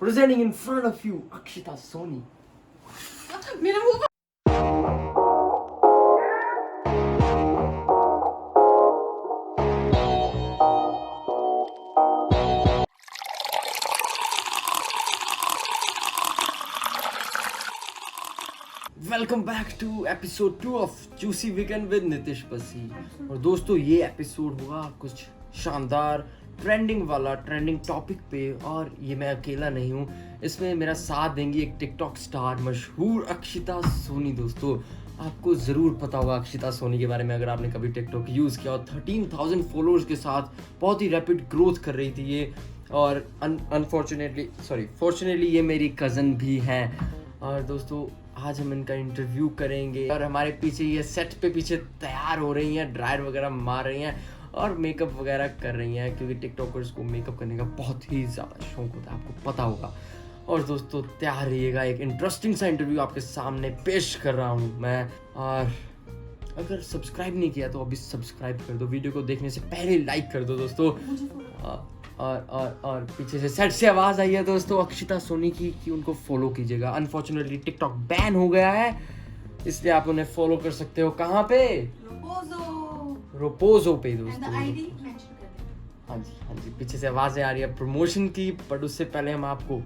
presenting in front of you Akshita Soni. मेरा मुंह welcome back to episode 2 of juicy weekend with Nitish Pasi. और दोस्तों ये एपिसोड होगा कुछ शानदार ट्रेंडिंग वाला, ट्रेंडिंग टॉपिक पे। और ये मैं अकेला नहीं हूँ, इसमें मेरा साथ देंगी एक टिकटॉक स्टार मशहूर अक्षिता सोनी। दोस्तों आपको ज़रूर पता होगा अक्षिता सोनी के बारे में, अगर आपने कभी टिकटॉक यूज़ किया और 13,000 फॉलोअर्स के साथ बहुत ही रैपिड ग्रोथ कर रही थी ये। और फॉर्चुनेटली ये मेरी कज़न भी हैं। और दोस्तों आज हम इनका इंटरव्यू करेंगे और हमारे पीछे ये सेट पे पीछे तैयार हो रही हैं, ड्रायर वगैरह मार रही हैं और मेकअप वगैरह कर रही हैं, क्योंकि टिकटॉकर्स को मेकअप करने का बहुत ही ज़्यादा शौक होता है, आपको पता होगा। और दोस्तों तैयार रहिएगा, एक इंटरेस्टिंग सा इंटरव्यू आपके सामने पेश कर रहा हूँ मैं। और अगर सब्सक्राइब नहीं किया तो अभी सब्सक्राइब कर दो, वीडियो को देखने से पहले लाइक कर दो दोस्तों। और पीछे से सेट से आवाज आई है दोस्तों अक्षिता सोनी की कि उनको फॉलो कीजिएगा। अनफॉर्चुनेटली टिकटॉक बैन हो गया है, इसलिए आप उन्हें फॉलो कर सकते हो। कहाँ पे? रोपोजो पे दोस्तों। हाँ जी, पीछे से आवाजें आ रही है प्रमोशन की, बट उससे पहले हम आपको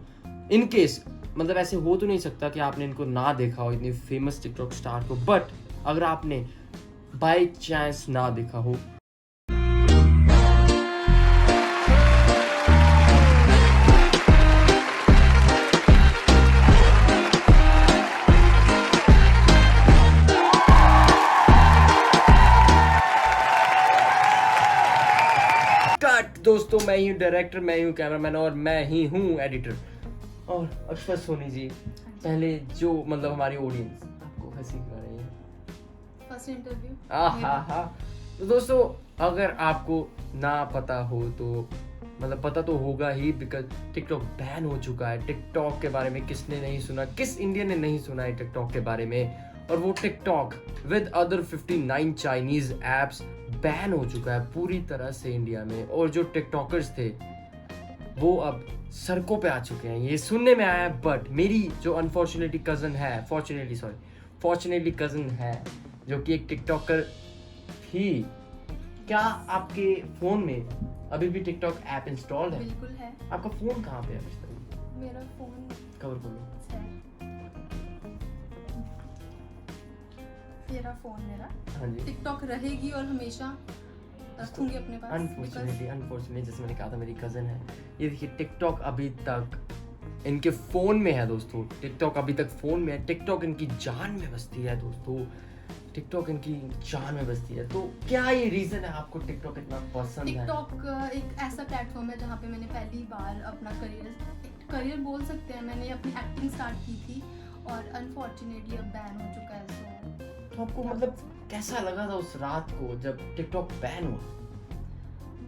इन केस, मतलब ऐसे हो तो नहीं सकता कि आपने इनको ना देखा हो, इतनी फेमस टिकटॉक स्टार को, बट अगर आपने बाय चांस ना देखा हो दोस्तों, मैं ही हूँ डायरेक्टर, मैं ही हूँ कैमरामैन और मैं ही हूँ एडिटर। और अक्षिता सोनी जी, पहले जो मतलब हमारी ऑडियंस आपको हंसी कर रही है फर्स्ट इंटरव्यू। हाँ। तो दोस्तों अगर आपको ना पता हो तो मतलब पता तो होगा ही, बिकॉज टिकटॉक बैन हो चुका है। टिकटॉक के बारे में किसने नहीं सुना, किस इंडियन ने नहीं सुना है टिकटॉक के बारे में। और वो TikTok with other 59 Chinese apps ban हो चुका है पूरी तरह से इंडिया में। और जो टिकटॉकर्स थे वो अब सड़कों पे आ चुके हैं, ये सुनने में आया है। बट मेरी जो अनफॉर्चुनेटली कज़न है, फॉर्चुनेटली कज़न है, जो कि एक टिकटॉकर थी। क्या आपके फ़ोन में अभी भी टिकटॉक ऐप इंस्टॉल्ड है? बिल्कुल है। आपका फ़ोन कहाँ पे है? मेरा फोन कवर खोलो। तेरा फोन मेरा हाँ जी, टिकटॉक रहेगी और हमेशा रखूंगी अपने पास। अनफॉर्चुनेटली जैसे मैंने कहा था मेरी कज़न है। ये देखिए टिकटॉक अभी तक इनके फ़ोन में है दोस्तों, टिकटॉक अभी तक फ़ोन में है। टिकटॉक इनकी जान में बसती है दोस्तों, टिकटॉक इनकी जान में बसती है। तो क्या ये रीज़न है आपको टिकटॉक इतना पसंद है? टिकटॉक एक ऐसा प्लेटफॉर्म है जहाँ पे मैंने पहली बार अपना करियर बोल सकते हैं, मैंने अपनी एक्टिंग स्टार्ट की थी और अनफॉर्चुनेटली अब बैन हो चुका है। तो आपको मतलब कैसा लगा था उस रात को जब टिकटॉक बैन हुआ?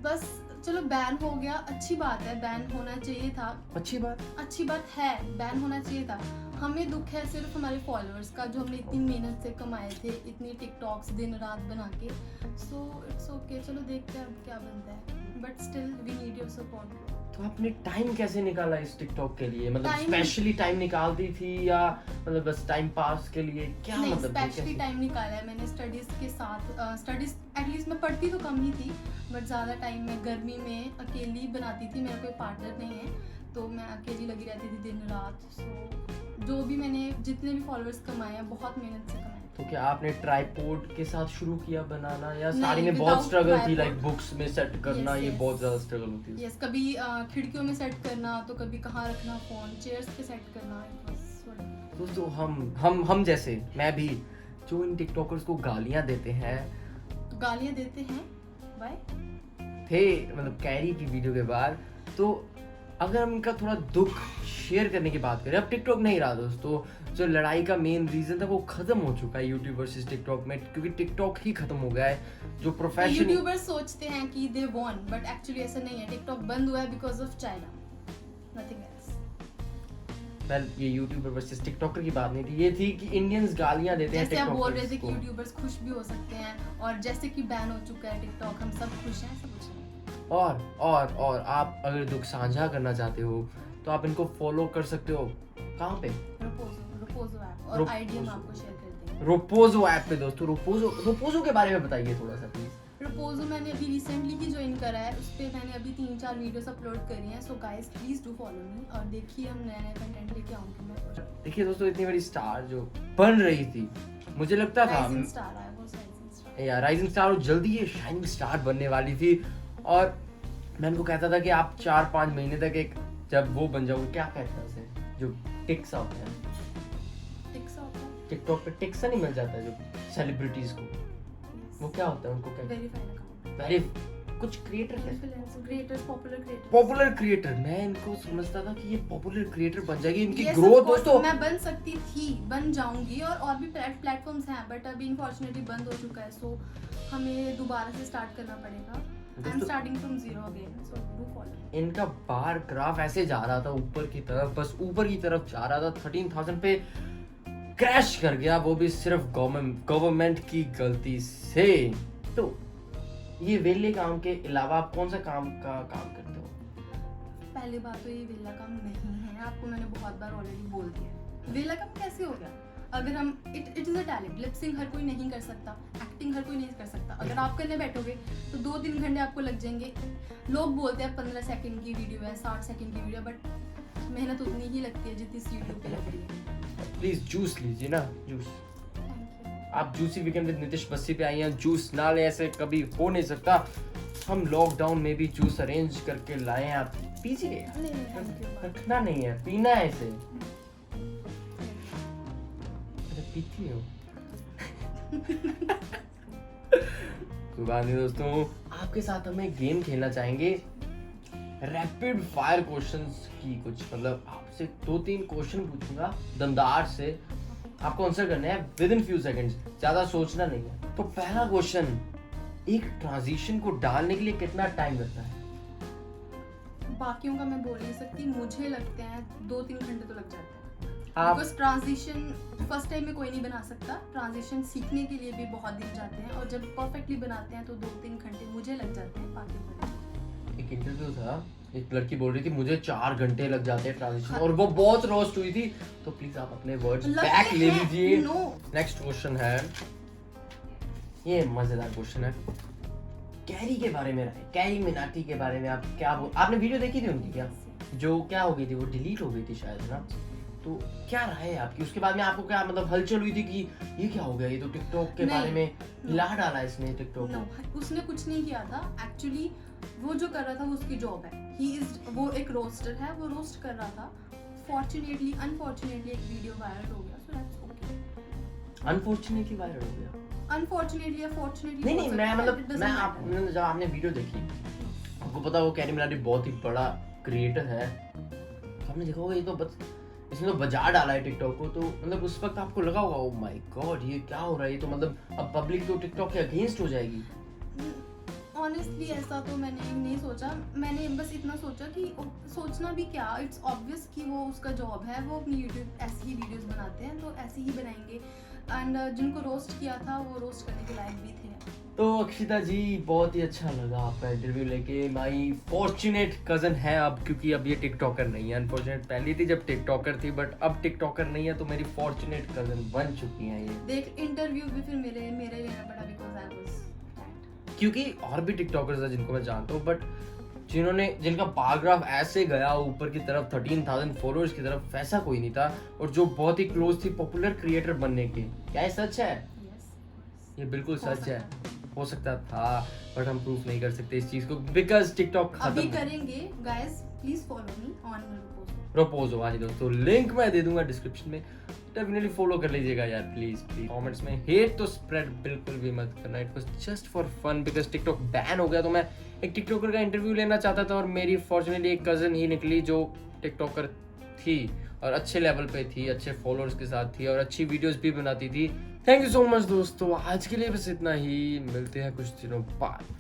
बस चलो बैन हो गया, अच्छी बात है, बैन होना चाहिए था। अच्छी बात है, बैन होना चाहिए था। हमें दुख है सिर्फ हमारे फॉलोअर्स का, जो हमने इतनी मेहनत से कमाए थे, इतनी टिकटॉक्स दिन रात बना के। सो इट्स ओके, चलो देखते हैं अब क्या बनता है, but still we need your support. तो आपने टाइम कैसे निकाला इस टिकटॉक के लिए? मतलब Time- स्पेशली टाइम निकालती थी या मतलब बस टाइम पास के लिए? क्या नहीं, मतलब स्पेशली टाइम निकाला है मैंने स्टडीज के साथ। स्टडीज एटलीस्ट मैं पढ़ती तो कम ही थी, बट ज़्यादा टाइम मैं गर्मी में अकेली बनाती थी। मेरा कोई पार्टनर नहीं है, तो मैं अकेली लगी रहती थी दिन रात। सो जो भी मैंने जितने भी फॉलोअर्स कमाए हैं, बहुत मेहनत से कमाए। तो क्या आपने ट्राइपॉड के साथ शुरू किया बनाना, या नहीं, स्टार्टिंग में without बहुत स्ट्रगल थी, tripod। लाइक बुक्स में सेट करना? Yes, ये yes। बहुत ज़्यादा स्ट्रगल होती है। यस, कभी खिड़कियों में सेट करना, तो कभी कहाँ रखना फ़ोन, चेयर्स पे सेट करना। दोस्तों हम जैसे मैं भी, जो इन टिकटॉकर्स को गालियां देते हैं, तो गालियाँ देते हैं बाय थे मतलब कैरी की वीडियो के बाद। तो अगर हम इनका थोड़ा दुख शेयर करने की बात करें, अब टिकटॉक नहीं रहा दोस्तों। जो लड़ाई का मेन रीजन था वो खत्म हो चुका है यूट्यूब वर्सेस टिकटॉक में, क्योंकि टिकटॉक ही खत्म हो गया है। जो प्रोफेशन यूट्यूबर्स सोचते हैं कि दे वॉन, बट एक्चुअली ऐसा नहीं है। टिकटॉक बंद हुआ है because of China, nothing else. Well ये यूट्यूबर वर्सेस टिकटॉकर की बात नहीं थी, ये थी कि इंडियंस गालियां देते हैं जैसे आप बोल रहे थे टिकटॉकर्स कि को। यूट्यूबर्स खुश भी हो सकते हैं, और जैसे कि बैन हो चुका है टिकटॉक, हम सब खुश हैं, सब कुछ है। और आप अगर दुख साझा करना चाहते हो तो आप इनको फॉलो कर सकते हो। कहाँ पे? रोपोजो ऐप, और आईडी हम आपको शेयर कर देंगे। रोपोजो ऐप पे दोस्तों। रोपोजो के बारे में बताइए थोड़ा सा प्लीज। रोपोजो मैंने अभी रिसेंटली ही ज्वाइन करा है, उस पर मैंने अभी 3-4 वीडियोस अपलोड करी हैं। So guys please do follow me और देखिए हम नया कंटेंट लेके आऊंगी मैं। देखिए दोस्तों, इतनी बड़ी स्टार जो बन रही थी, मुझे लगता था राइजिंग स्टार आया, वो राइजिंग स्टार यार राइजिंग स्टार, जल्दी ये शाइनिंग स्टार बनने वाली थी। और मैं उनको कहता था कि आप 4-5 महीने तक एक जब वो बन जाओगे, क्या कहते हैं उसे, जो टिक्स होते हैं, टिकटॉक पे टिक्स नहीं मिल जाता है जो सेलिब्रिटीज को, वो क्या होता है उनको, क्या वेरीफाइड अकाउंट, वेरी कुछ क्रिएटर है, क्रिएटर्स, पॉपुलर क्रिएटर। मैं इनको समझता था कि ये पॉपुलर क्रिएटर बन जाएगी, इनकी ग्रोथ दोस्तों मैं बन सकती थी, बन जाऊंगी, और भी प्लेटफॉर्म्स हैं, बट अभी अनफॉर्चुनेटली बंद हो चुका है। सो हमें दोबारा से स्टार्ट करना पड़ेगा। I am starting from zero again, so do follow. इनका बार ग्राफ ऐसे जा रहा था ऊपर की तरफ, बस ऊपर की तरफ जा रहा था, 13,000 पे क्रैश कर गया, वो भी सिर्फ गवर्नमेंट की गलती से। तो ये वेले काम के अलावा आप कौन सा काम करते हो? पहली बात तो ये वेला काम नहीं है, आपको मैंने बहुत बार ऑलरेडी बोल दिया। वेला काम कैसे हो गया? अगर हम it is a talent. Lip sync हर कोई नहीं कर सकता, एक्टिंग हर कोई नहीं कर सकता। अगर आप करने बैठोगे तो 2-3 घंटे आपको लग जाएंगे। लोग बोलते हैं 15 सेकंड की वीडियो है, 60 सेकंड की वीडियो, बट मेहनत उतनी ही लगती है जितनी इस वीडियो पे लग रही है। प्लीज जूस लीजिए ना, जूस। आप juicy weekend with Nitish Bassi पे आई हैं, जूस ना ले ऐसे कभी हो नहीं सकता। हम लॉकडाउन में भी जूस अरेंज करके लाए हैं, आप पीजिए। रखना नहीं है, पीना है इसे। अरे पीती हो। सुबह दोस्तों, आपके साथ हम एक गेम खेलना चाहेंगे, रैपिड फायर क्वेश्चंस की। कुछ मतलब आपसे 2-3 क्वेश्चन पूछूंगा दमदार से, आपको आंसर करना है विद इन फ्यू सेकंड्स, ज्यादा सोचना नहीं है। तो पहला क्वेश्चन, एक ट्रांजिशन को डालने के लिए कितना टाइम लगता है? बाकियों का मैं बोल नहीं सकती, मुझे लगते हैं 2-3 घंटे तो लग जाते हैं। आप बिकॉज ट्रांजिशन फर्स्ट टाइम में कोई नहीं बना सकता, ट्रांजिशन सीखने के लिए भी बहुत दिन जाते हैं, और जब परफेक्टली बनाते हैं तो 2-3 घंटे मुझे लग जाते हैं। बाकी एक इंटरव्यू था, एक लड़की बोल रही थी मुझे 4 घंटे लग जाते हैं ट्रांजिशन, और वो बहुत रोस्ट हुई थी। तो प्लीज आप अपने वर्ड्स बैक ले लीजिए। नेक्स्ट क्वेश्चन है, ये मजेदार क्वेश्चन है, कैरी के बारे में राय, कैरी मिनाटी के बारे में आप क्या आपने वीडियो देखी थी उनकी क्या, जो क्या हो गई थी, वो डिलीट हो गई थी शायद ना, तो क्या राय है आपकी? उसके बाद में आपको क्या मतलब हलचल हुई थी कि ये क्या हो गया, ये तो टिकटॉक के बारे में हिला डाला इसने टिकटॉक को? उसने कुछ नहीं किया था एक्चुअली, वो जो कर रहा था वो उसकी जॉब है। वो एक रोस्टर है, वो रोस्ट कर रहा था। फॉर्चुनेटली अनफॉर्चुनेटली एक वीडियो वायरल हो गया, so that's okay. Unfortunately viral हो गया? अनफॉर्चुनेटली या फॉर्चुनेटली नहीं, मैं मतलब मैं जब आपने वीडियो देखी, आपको पता वो कैरी मिनाटी बहुत ही बड़ा क्रिएटर है, आपने देखा होगा ये तो बस इसने तो बजा डाला है टिकटॉक को, तो मतलब उस वक्त आपको लगा होगा ओ माय गॉड ये क्या हो रहा है, ये तो मतलब अब पब्लिक तो टिकटॉक के अगेंस्ट हो जाएगी। ऑनेस्टली ऐसा तो मैंने नहीं सोचा, मैंने बस इतना सोचा कि सोचना भी क्या, इट्स ऑब्वियस कि वो उसका जॉब है, वो अपनी यूट्यूब ऐसी ही वीडियोस बनाते हैं तो ऐसे ही बनाएंगे। एंड जिनको रोस्ट किया था वो रोस्ट करने के लायक भी थे। तो अक्षिता जी बहुत ही अच्छा लगा आपका इंटरव्यू लेके, माई फॉर्चुनेट कजन है अब, क्योंकि अब ये टिकटॉकर नहीं है। अनफॉर्चुनेट पहली थी जब टिकटॉकर थी, बट अब टिकटॉकर नहीं है, तो मेरी फॉर्चुनेट कजन बन चुकी हैं ये। देख इंटरव्यू भी फिर मेरे लेना पड़ा बिकॉज़ आई वाज, क्योंकि और भी टिकटॉकर्स हैं जिनको मैं जानता हूँ, बट जिनका बार ग्राफ ऐसे गया ऊपर की तरफ 13,000 फॉलोअर्स की तरफ, वैसा कोई नहीं था, और जो बहुत ही क्लोज थी पॉपुलर क्रिएटर बनने के। क्या ये सच है? ये बिल्कुल सच है। हो सकता था, बट हम प्रूफ नहीं कर सकते इस चीज को, बिकॉज टिकटॉक अभी करेंगे। Guys please follow me on Roposo. हाँ जी दोस्तों, लिंक मैं दे दूंगा डिस्क्रिप्शन में, डेफिनेटली फॉलो कर लीजिएगा यार प्लीज। कमेंट्स में हेट तो स्प्रेड बिल्कुल भी मत करना, it was just for fun, because TikTok ban हो गया, तो मैं एक टिकटॉकर का इंटरव्यू लेना चाहता था, और मेरी फॉर्चुनेटली एक कजन ही निकली जो टिकटॉकर थी और अच्छे लेवल पे थी, अच्छे फॉलोअर्स के साथ थी और अच्छी वीडियोस भी बनाती थी। थैंक यू सो मच दोस्तों, आज के लिए बस इतना ही, मिलते हैं कुछ दिनों बाद।